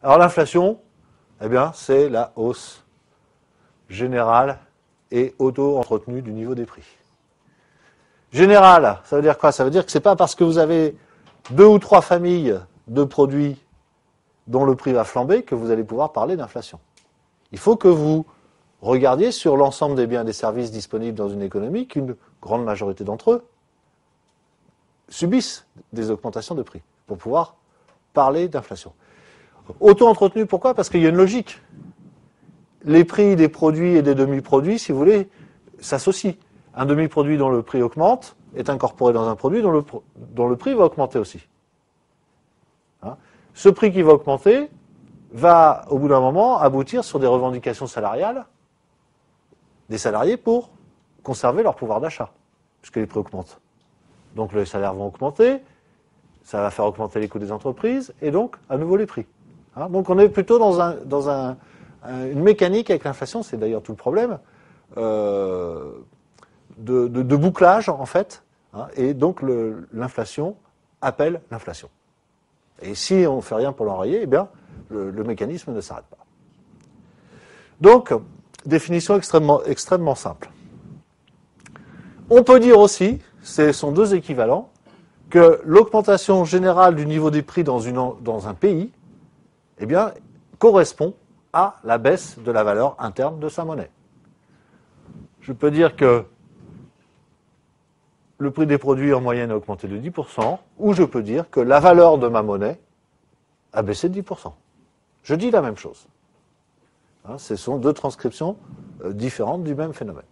Alors l'inflation, eh bien, c'est la hausse générale et auto-entretenue du niveau des prix. Générale, ça veut dire quoi? Ça veut dire que c'est pas parce que vous avez 2 ou 3 familles de produits dont le prix va flamber que vous allez pouvoir parler d'inflation. Il faut que vous regardiez sur l'ensemble des biens et des services disponibles dans une économie qu'une grande majorité d'entre eux subissent des augmentations de prix pour pouvoir parler d'inflation. Auto-entretenu, pourquoi? Parce qu'il y a une logique. Les prix des produits et des demi-produits, si vous voulez, s'associent. Un demi-produit dont le prix augmente est incorporé dans un produit dont le prix va augmenter aussi. Hein? Ce prix qui va augmenter va, au bout d'un moment, aboutir sur des revendications salariales des salariés pour conserver leur pouvoir d'achat, puisque les prix augmentent. Donc les salaires vont augmenter, ça va faire augmenter les coûts des entreprises, et donc, à nouveau, les prix. Hein? Donc on est plutôt dans une mécanique avec l'inflation, c'est d'ailleurs tout le problème, de bouclage, en fait, hein, et donc l'inflation appelle l'inflation. Et si on ne fait rien pour l'enrayer, eh bien, le mécanisme ne s'arrête pas. Donc, définition extrêmement simple. On peut dire aussi, ce sont deux équivalents, que l'augmentation générale du niveau des prix dans un pays, eh bien, correspond à la baisse de la valeur interne de sa monnaie. Je peux dire que le prix des produits en moyenne a augmenté de 10%, ou je peux dire que la valeur de ma monnaie a baissé de 10%. Je dis la même chose. Hein, ce sont deux transcriptions différentes du même phénomène.